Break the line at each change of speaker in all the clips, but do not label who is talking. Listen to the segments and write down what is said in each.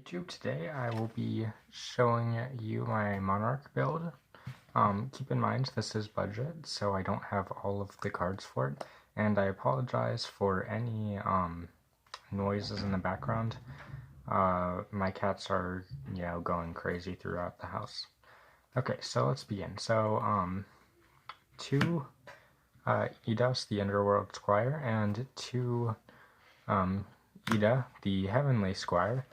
YouTube. Today I will be showing you my Monarch build. Keep in mind this is budget, so I don't have all of the cards for it, and I apologize for any noises in the background. My cats are, going crazy throughout the house. Okay, so let's begin. So, 2 Eidos, the Underworld Squire, and 2 Ida, the Heavenly Squire.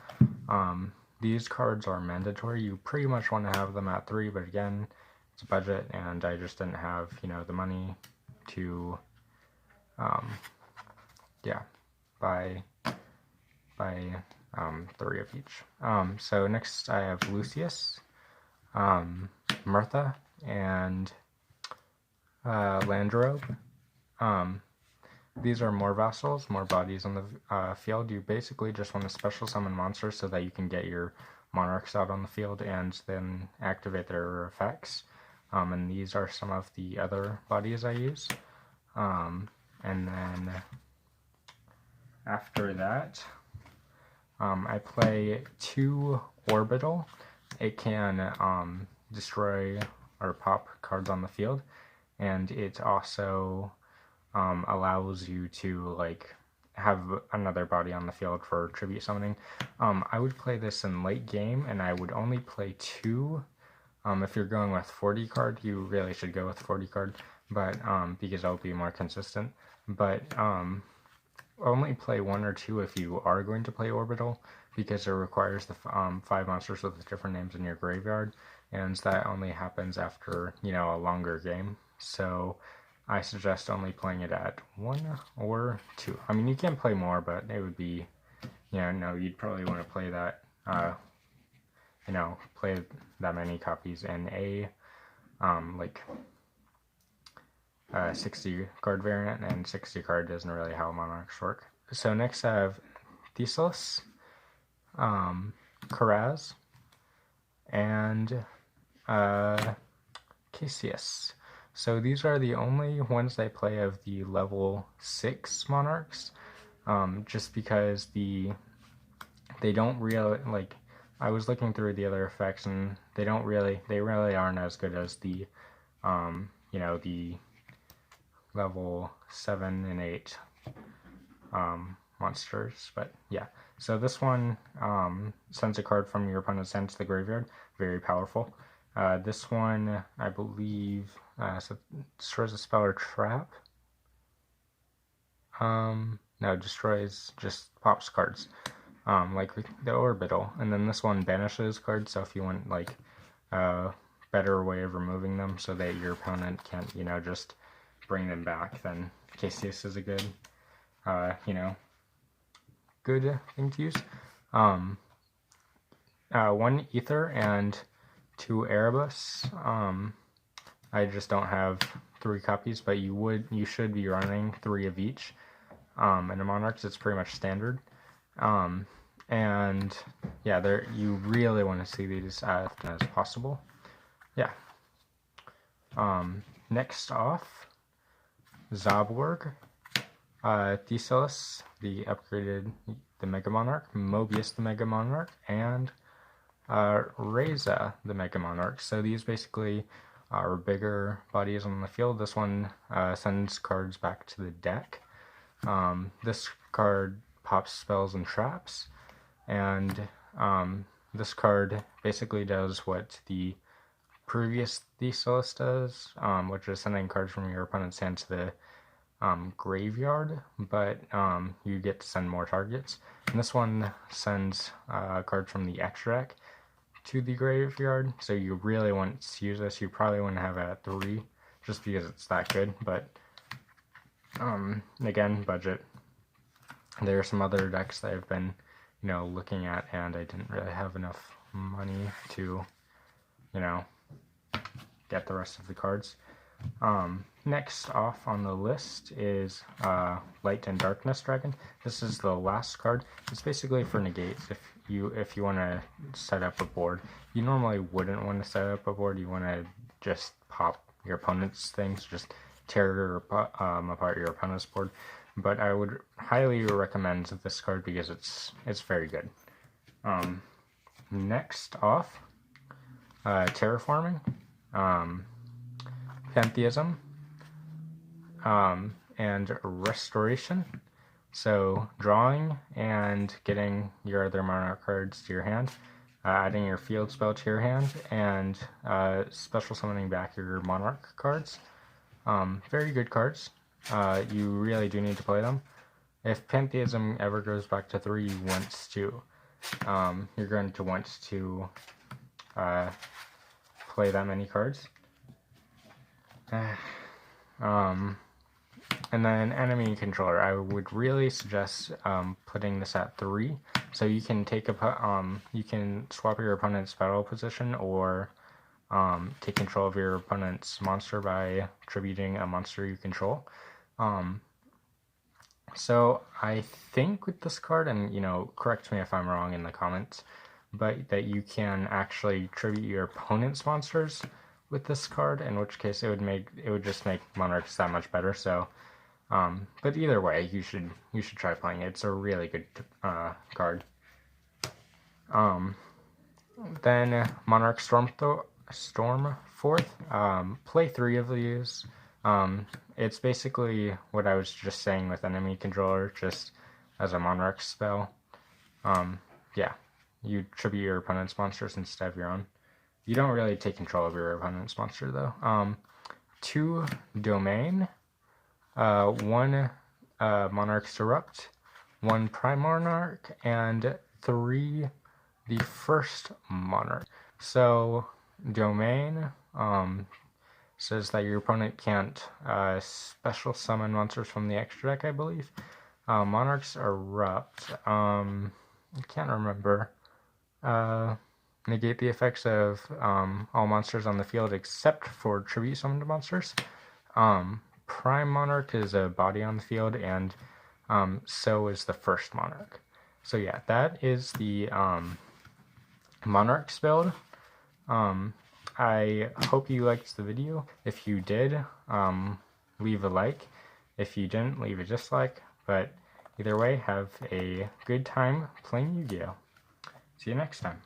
These cards are mandatory. You pretty much want to have them at 3, but again, it's a budget, and I just didn't have, the money to, buy 3 of each. So next I have Lucius, Mirtha, and Landrobe. These are more vassals, more bodies on the field. You basically just want to special summon monsters so that you can get your monarchs out on the field and then activate their effects. And these are some of the other bodies I use. And then after that, I play 2 Orbital. It can destroy or pop cards on the field, and it also allows you to have another body on the field for tribute summoning. I would play this in late game, and I would only play 2. If you're going with 40 card, you really should go with 40 card, but because it'll be more consistent. But only play 1 or 2 if you are going to play Orbital, because it requires the 5 monsters with different names in your graveyard, and that only happens after a longer game. So I suggest only playing it at 1 or 2. I mean, you can play more, but it would be, no, you'd probably want to play that, play that many copies in a, 60 card variant, and 60 card isn't really how monarchs work. So next I have Theseus, Karaz, and Cassius. So these are the only ones I play of the level 6 monarchs, just because they don't really, I was looking through the other effects, and they really aren't as good as the, the level 7 and 8 monsters. But yeah, so this one sends a card from your opponent's hand to the graveyard. Very powerful. This one, I believe, so destroys a spell or trap. No, destroys, just pops cards, like the Orbital. And then this one banishes cards, so if you want, a better way of removing them so that your opponent can't, just bring them back, then Cassius is a good, good thing to use. 1 Ether and 2 Erebus. I just don't have 3 copies, but you should be running 3 of each. In the Monarchs, it's pretty much standard. And yeah, you really want to see these as often as possible. Yeah. Next off, Zaborg, Theseus, the upgraded, the Mega Monarch, Mobius, the Mega Monarch, and Reza, the Mega Monarch. So these basically are bigger bodies on the field. This one sends cards back to the deck. This card pops spells and traps, and this card basically does what the previous Theseus does, which is sending cards from your opponent's hand to the graveyard, but you get to send more targets. And this one sends cards from the extra deck to the graveyard, so you really want to use this. You probably want to have it at 3, just because it's that good, but again, budget. There are some other decks that I've been, looking at, and I didn't really have enough money to, get the rest of the cards. Next off on the list is Light and Darkness Dragon. This is the last card. It's basically for negates. If you want to set up a board, you normally wouldn't want to set up a board. You want to just pop your opponent's things, just tear apart your opponent's board. But I would highly recommend this card because it's very good. Next off, terraforming, pantheism, and restoration. So drawing and getting your other monarch cards to your hand, adding your field spell to your hand, and special summoning back your monarch cards. Very good cards. You really do need to play them. If Pantheism ever goes back to 3 once to, you're going to want to play that many cards. And then enemy controller, I would really suggest putting this at 3, so you can take you can swap your opponent's battle position or take control of your opponent's monster by tributing a monster you control. So I think with this card, and correct me if I'm wrong in the comments, but that you can actually tribute your opponent's monsters with this card, in which case it would just make monarchs that much better. So but either way, you should try playing it. It's a really good card. Then Monarch Stormforth. Play 3 of these. It's basically what I was just saying with enemy controller, just as a monarch spell. Yeah, you tribute your opponent's monsters instead of your own. You don't really take control of your opponent's monster though. 2 domain. 1 Monarch's Erupt, 1 Prime Monarch, and 3 the first Monarch. So domain says that your opponent can't special summon monsters from the extra deck, I believe. Monarch's Erupt, I can't remember. Negate the effects of all monsters on the field except for tribute summoned monsters. Prime Monarch is a body on the field, and so is the first Monarch. So yeah, that is the Monarchs build. I hope you liked the video. If you did, leave a like. If you didn't, leave a dislike. But either way, have a good time playing Yu-Gi-Oh! See you next time.